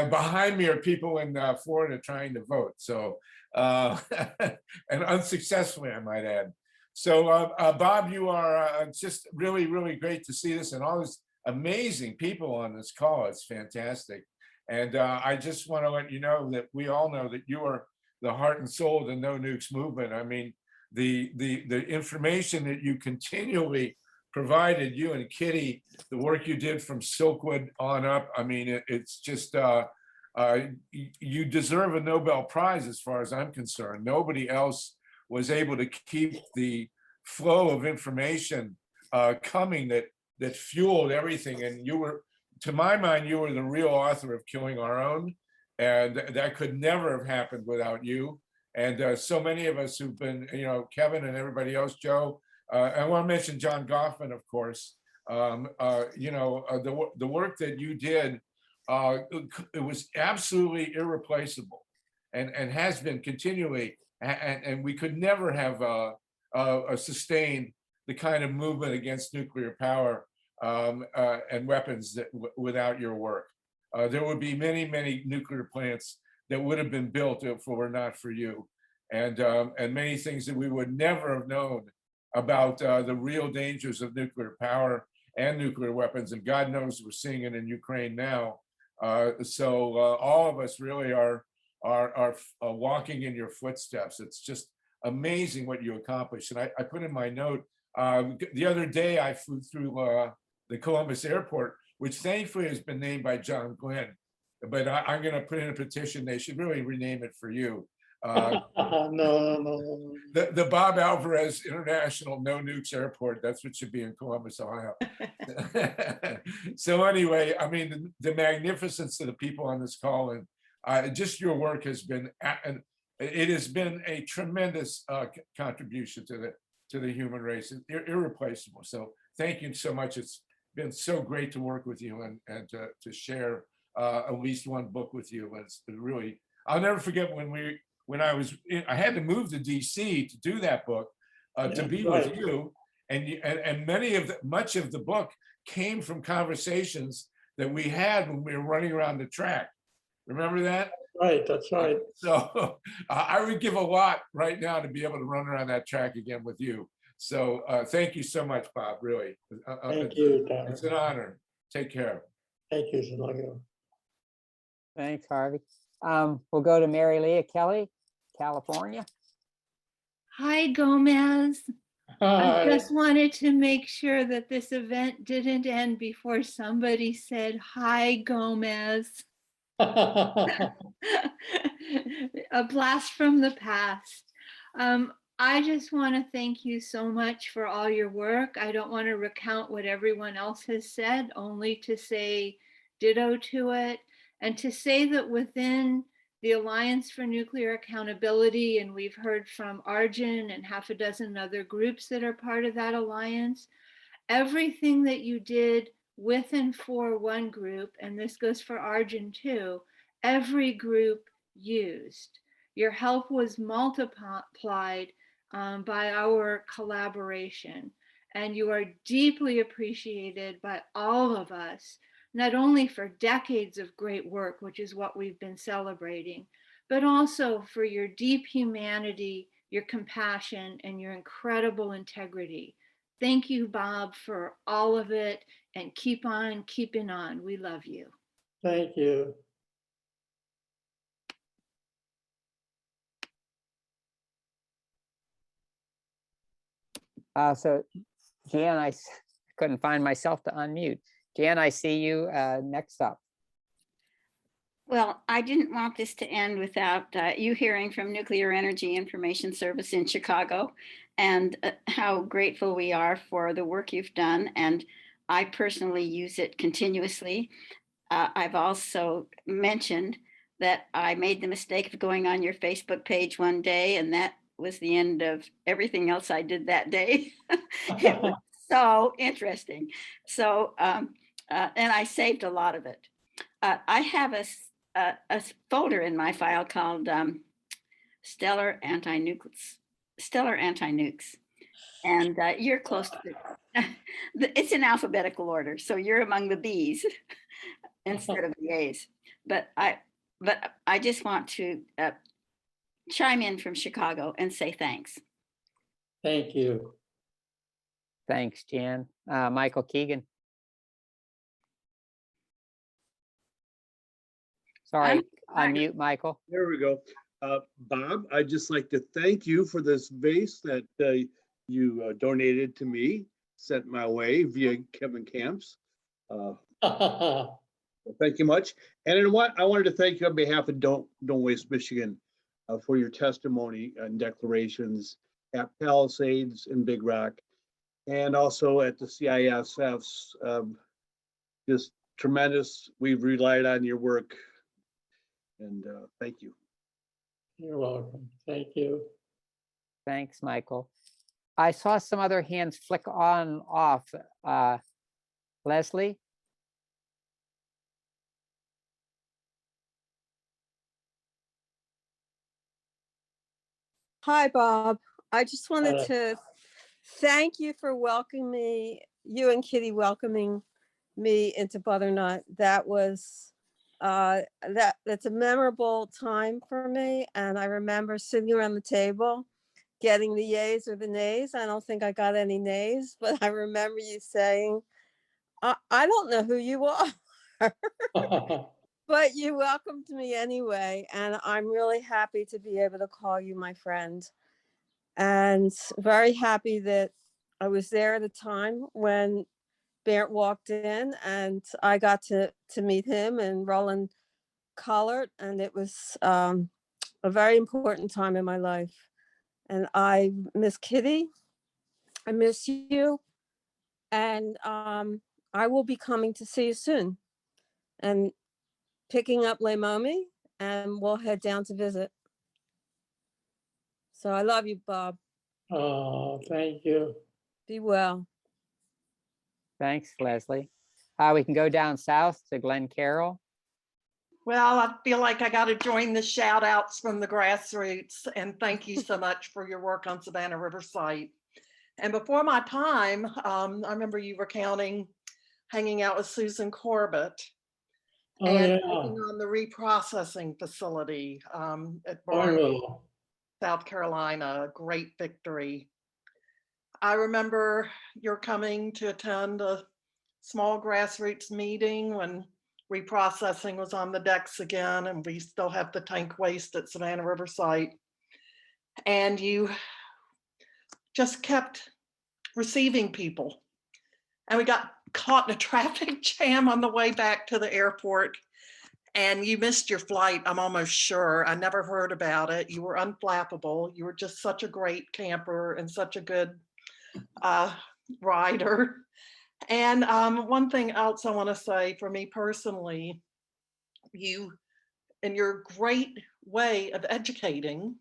behind me are people in Florida trying to vote. So, and unsuccessfully, I might add. So, Bob, you are just really, really great to see this and all these amazing people on this call. It's fantastic. And I just want to let you know that we all know that you are the heart and soul of the No Nukes movement. I mean, the information that you continually provided, you and Kitty, the work you did from Silkwood on up. I mean, it's just, you deserve a Nobel Prize as far as I'm concerned. Nobody else was able to keep the flow of information coming that fueled everything. And you were, to my mind, you were the real author of Killing Our Own. And that could never have happened without you. And so many of us who've been, you know, Kevin and everybody else, Joe, I want to mention John Goffman, of course. You know, the work that you did, it was absolutely irreplaceable and has been continually. And we could never have sustained the kind of movement against nuclear power and weapons without your work. There would be many, many nuclear plants that would have been built if it were not for you. And many things that we would never have known about the real dangers of nuclear power and nuclear weapons. And God knows we're seeing it in Ukraine now. So all of us really are walking in your footsteps. It's just amazing what you accomplished. And I put in my note, the other day I flew through the Columbus airport, which thankfully has been named by John Glenn. But I'm going to put in a petition. They should really rename it for you. No. The Bob Alvarez International No Nukes Airport. That's what should be in Columbus, Ohio. So anyway, I mean, the magnificence of the people on this call and just your work has been, and it has been a tremendous contribution to the human race, irreplaceable. So thank you so much. It's been so great to work with you and to share at least one book with you. It's really, I'll never forget when I had to move to DC to do that book, to be with you, and much of the book came from conversations that we had when we were running around the track. Remember that? Right, that's right. So I would give a lot right now to be able to run around that track again with you. So thank you so much, Bob, really. Thank you, Darren. It's an honor. Take care. Thank you, Sluggo. Thanks, Harvey. We'll go to Mary Leah Kelly, California. Hi, Gomez. Hi. I just wanted to make sure that this event didn't end before somebody said, hi, Gomez. A blast from the past. I just want to thank you so much for all your work. I don't want to recount what everyone else has said, only to say ditto to it, and to say that within the Alliance for Nuclear Accountability, and we've heard from Arjun and half a dozen other groups that are part of that alliance, everything that you did with and for one group, and this goes for Arjun too, every group used. Your help was multiplied by our collaboration. And you are deeply appreciated by all of us, not only for decades of great work, which is what we've been celebrating, but also for your deep humanity, your compassion, and your incredible integrity. Thank you, Bob, for all of it, and keep on keeping on. We love you. Thank you. So Jan, couldn't find myself to unmute. Jan, I see you next up. Well, I didn't want this to end without you hearing from Nuclear Energy Information Service in Chicago and how grateful we are for the work you've done. And I personally use it continuously. I've also mentioned that I made the mistake of going on your Facebook page one day, and that was the end of everything else I did that day. It was so interesting. So, and I saved a lot of it. I have a folder in my file called Stellar Anti-Nukes. And you're close to it. It's in alphabetical order, so you're among the B's instead of the A's. But I just want to chime in from Chicago and say thanks. Thank you. Thanks, Jan. Michael Keegan. Sorry, unmute, Michael. There we go. Bob, I'd just like to thank you for this vase that you donated to me, sent my way via Kevin Camps. Thank you much. And then I wanted to thank you on behalf of Don't Waste Michigan for your testimony and declarations at Palisades and Big Rock, and also at the CISF's. Just tremendous. We've relied on your work. And thank you. You're welcome. Thank you. Thanks, Michael. I saw some other hands flick on and off. Leslie? Hi, Bob. I just wanted to thank you for welcoming me, you and Kitty welcoming me into Butternut. That was that's a memorable time for me. And I remember sitting around the table getting the yays or the nays. I don't think I got any nays, but I remember you saying, I don't know who you are. But you welcomed me anyway, and I'm really happy to be able to call you my friend. And very happy that I was there at a time when Bernd walked in, and I got to meet him and Roland Collard, and it was a very important time in my life. And I miss Kitty, I miss you, and I will be coming to see you soon. And picking up Leimomi, and we'll head down to visit. So I love you, Bob. Oh, thank you. Be well. Thanks, Leslie. We can go down south to Glen Carroll. Well, I feel like I got to join the shout outs from the grassroots, and thank you so much for your work on Savannah River site. And before my time, I remember you recounting hanging out with Susan Corbett. Oh, and yeah. working on the reprocessing facility at Barnwell, South Carolina, a great victory. I remember you're coming to attend a small grassroots meeting when reprocessing was on the decks again, and we still have the tank waste at Savannah River site. And you just kept receiving people. And we got caught in a traffic jam on the way back to the airport, and you missed your flight, I'm almost sure. I never heard about it. You were unflappable. You were just such a great camper and such a good rider. And one thing else I want to say for me personally, you, in your great way of educating,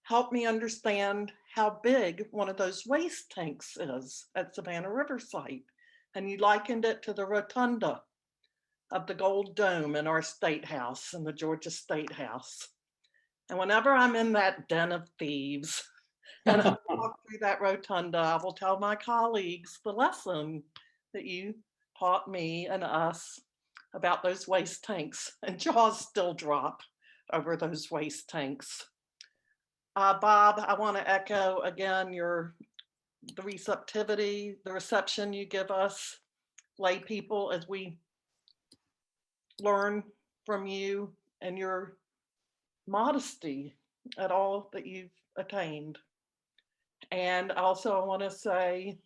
helped me understand how big one of those waste tanks is at Savannah River site. And you likened it to the rotunda of the Gold Dome in our State House, in the Georgia State House. And whenever I'm in that den of thieves, And I walk through that rotunda, I will tell my colleagues the lesson that you taught me and us about those waste tanks, and jaws still drop over those waste tanks. Bob, I want to echo again the receptivity, the reception you give us lay people as we learn from you, and your modesty at all that you've attained. And also I want to say,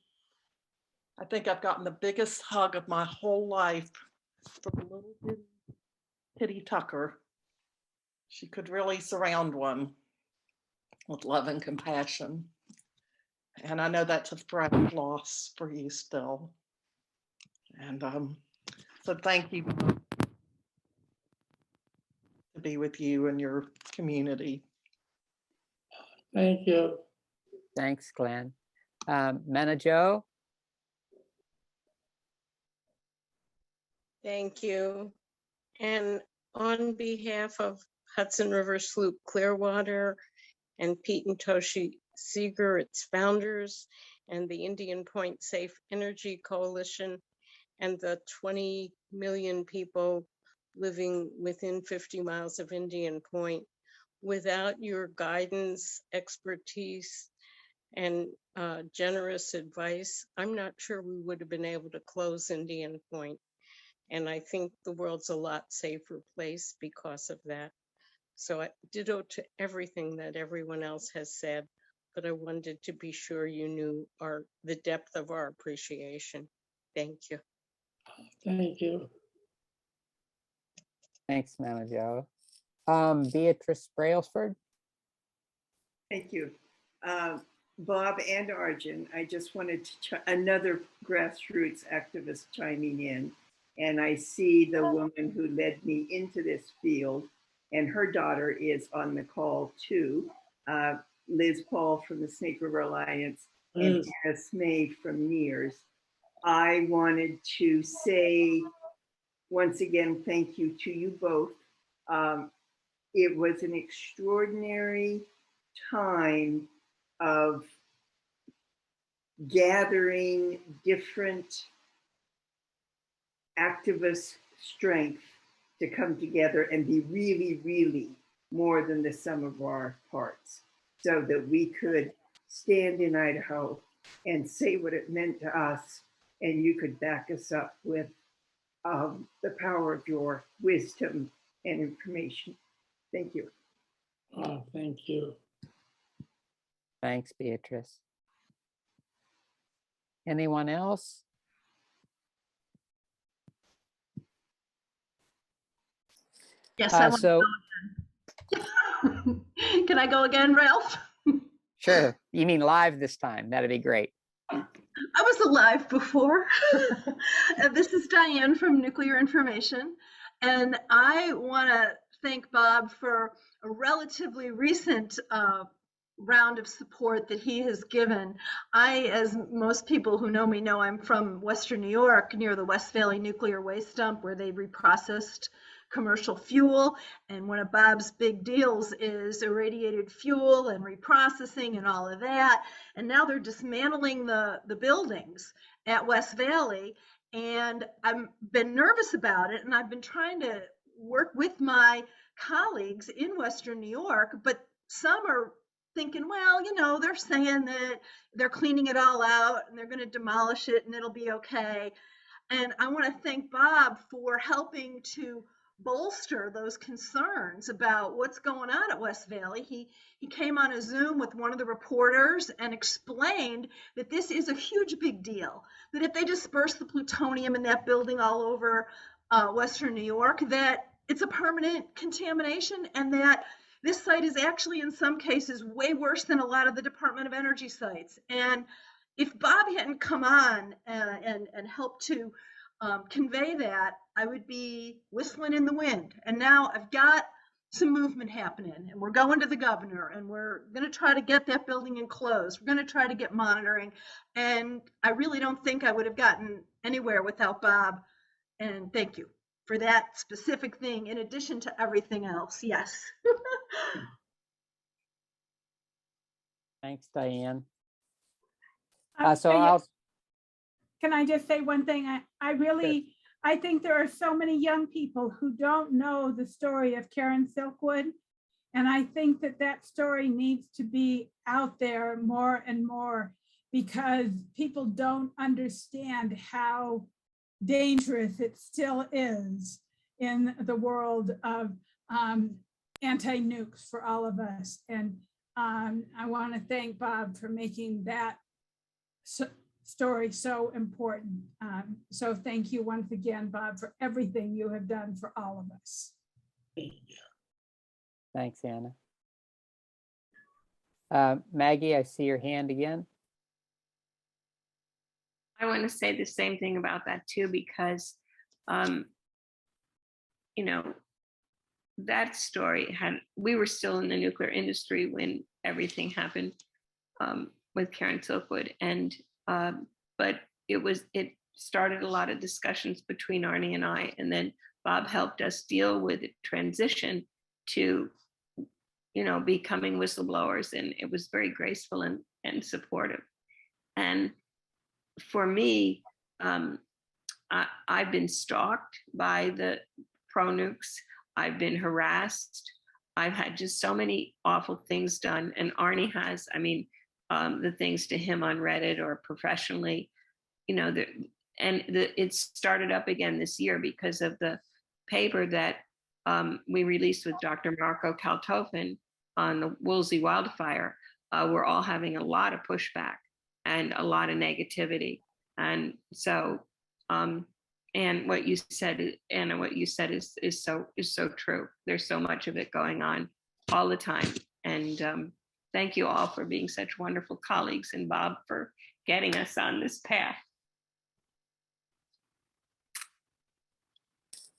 I think I've gotten the biggest hug of my whole life from little Kitty Tucker. She could really surround one with love and compassion. And I know that's a fresh loss for you still. And so thank you to be with you and your community. Thank you. Thanks, Glenn. Mena Jo? Thank you. And on behalf of Hudson River Sloop Clearwater and Pete and Toshi Seeger, its founders, and the Indian Point Safe Energy Coalition, and the 20 million people living within 50 miles of Indian Point, without your guidance, expertise, and generous advice, I'm not sure we would have been able to close Indian Point. And I think the world's a lot safer place because of that. So I ditto to everything that everyone else has said, but I wanted to be sure you knew the depth of our appreciation. Thank you. Thank you. Thanks, Mena Jo. Beatrice Brailsford? Thank you. Bob and Arjun, I just wanted to another grassroots activist chiming in. And I see the woman who led me into this field, and her daughter is on the call too. Liz Paul from the Snake River Alliance and Anna Smay from NEARS. I wanted to say once again, thank you to you both. It was an extraordinary time of gathering different activist strength to come together and be really, really more than the sum of our parts, so that we could stand in Idaho and say what it meant to us, and you could back us up with the power of your wisdom and information. Thank you. Thank you. Thanks, Beatrice. Anyone else? Yes, I want so, to go again. Can I go again, Ralph? Sure. You mean live this time? That'd be great. I was alive before. This is Diane from Nuclear Information, and I want to thank Bob for a relatively recent round of support that he has given. As most people who know me know, I'm from Western New York, near the West Valley nuclear waste dump, where they reprocessed commercial fuel. And one of Bob's big deals is irradiated fuel and reprocessing and all of that. And now they're dismantling the buildings at West Valley. And I've been nervous about it. And I've been trying to work with my colleagues in Western New York, but some are thinking, well, you know, they're saying that they're cleaning it all out and they're going to demolish it and it'll be okay. And I want to thank Bob for helping to bolster those concerns about what's going on at West Valley. He came on a Zoom with one of the reporters and explained that this is a huge big deal, that if they disperse the plutonium in that building all over Western New York, that it's a permanent contamination, and that this site is actually in some cases way worse than a lot of the Department of Energy sites. And if Bob hadn't come on and helped to convey that, I would be whistling in the wind. And now I've got some movement happening, and we're going to the governor, and we're going to try to get that building enclosed. We're going to try to get monitoring. And I really don't think I would have gotten anywhere without Bob. And thank you for that specific thing, in addition to everything else. Yes. Thanks, Diane. So can I just say one thing? I think there are so many young people who don't know the story of Karen Silkwood. And I think that story needs to be out there more and more, because people don't understand how dangerous it still is in the world of anti-nukes for all of us. And I want to thank Bob for making that story so important. So thank you once again, Bob, for everything you have done for all of us. Thanks, Anna. Maggie, I see your hand again. I want to say the same thing about that too, because, you know, that story we were still in the nuclear industry when everything happened with Karen Silkwood, and but it started a lot of discussions between Arnie and I, and then Bob helped us deal with the transition to, you know, becoming whistleblowers, and it was very graceful and supportive. And for me, I've been stalked by the pro-nukes. I've been harassed. I've had just so many awful things done. And Arnie has, I mean, the things to him on Reddit or professionally, you know, it started up again this year because of the paper that we released with Dr. Marco Kaltofen on the Woolsey wildfire. We're all having a lot of pushback and a lot of negativity. And so, and what you said, Anna, what you said is so true. There's so much of it going on all the time. And thank you all for being such wonderful colleagues, and Bob for getting us on this path.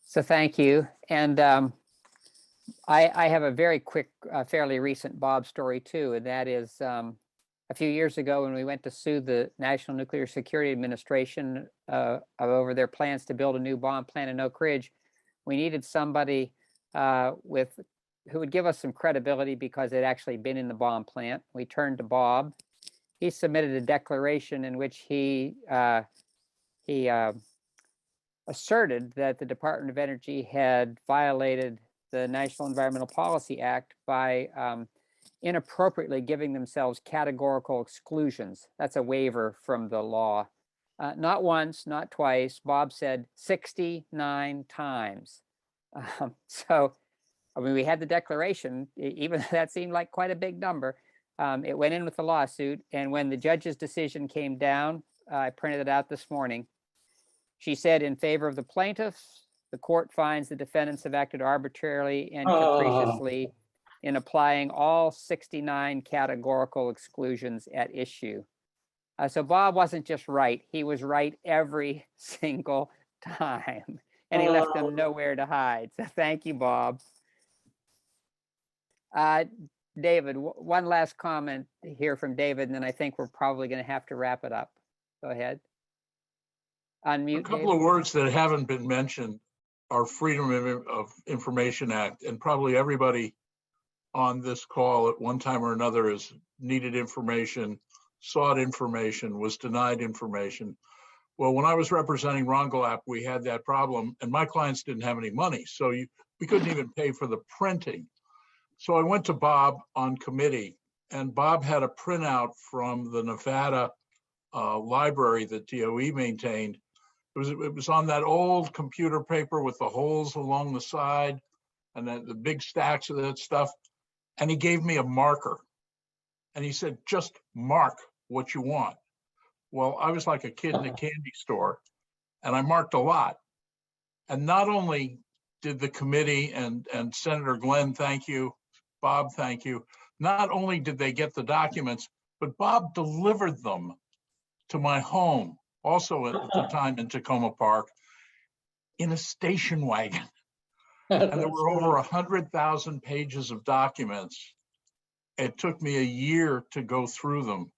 So thank you. And I have a very quick, fairly recent Bob story too, and that is a few years ago when we went to sue the National Nuclear Security Administration over their plans to build a new bomb plant in Oak Ridge. We needed somebody who would give us some credibility because they'd actually been in the bomb plant. We turned to Bob. He submitted a declaration in which he asserted that the Department of Energy had violated the National Environmental Policy Act by inappropriately giving themselves categorical exclusions. That's a waiver from the law. Not once, not twice. Bob said 69 times. So, I mean, we had the declaration, even though that seemed like quite a big number. It went in with the lawsuit. And when the judge's decision came down, I printed it out this morning. She said, in favor of the plaintiffs, the court finds the defendants have acted arbitrarily and capriciously in applying all 69 categorical exclusions at issue. So Bob wasn't just right. He was right every single time. And he left them nowhere to hide. So thank you, Bob. David, one last comment here from David, and then I think we're probably going to have to wrap it up. Go ahead. Unmute, A couple David. of words that haven't been mentioned are Freedom of Information Act, and probably everybody on this call at one time or another has needed information, sought information, was denied information. Well, when I was representing Rongelap, we had that problem, and my clients didn't have any money, so we couldn't even pay for the printing. So I went to Bob on committee, and Bob had a printout from the Nevada library that DOE maintained. It was on that old computer paper with the holes along the side and then the big stacks of that stuff. And he gave me a marker and he said, just mark what you want. Well, I was like a kid in a candy store and I marked a lot. And not only did the committee and Senator Glenn, thank you, Bob, thank you. Not only did they get the documents, but Bob delivered them to my home, also at the time in Tacoma Park, in a station wagon. And there were over 100,000 pages of documents. It took me a year to go through them.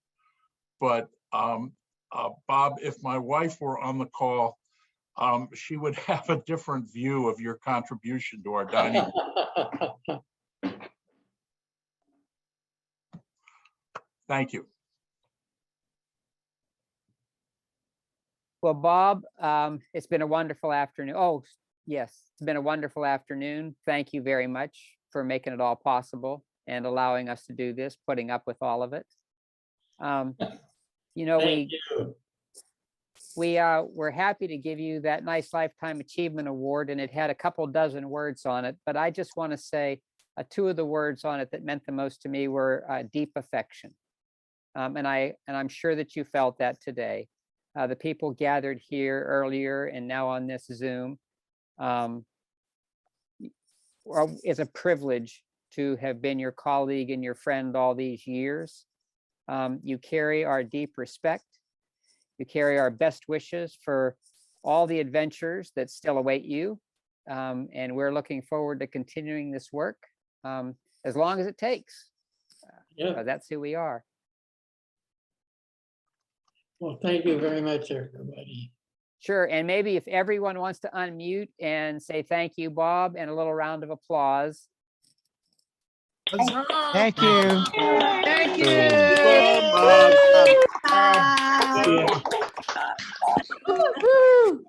But Bob, if my wife were on the call, she would have a different view of your contribution to our dining room. Thank you. Well, Bob, it's been a wonderful afternoon. Oh, yes, it's been a wonderful afternoon. Thank you very much for making it all possible and allowing us to do this, putting up with all of it. You know, Thank you. we're happy to give you that nice Lifetime Achievement Award, and it had a couple dozen words on it, but I just want to say two of the words on it that meant the most to me were deep affection. And I'm sure that you felt that today. The people gathered here earlier and now on this Zoom. It's a privilege to have been your colleague and your friend all these years. You carry our deep respect. You carry our best wishes for all the adventures that still await you. And we're looking forward to continuing this work as long as it takes. That's who we are. Well, thank you very much, everybody. Sure. And maybe if everyone wants to unmute and say thank you, Bob, and a little round of applause. Thank you. Thank you. Yeah. Woo-hoo.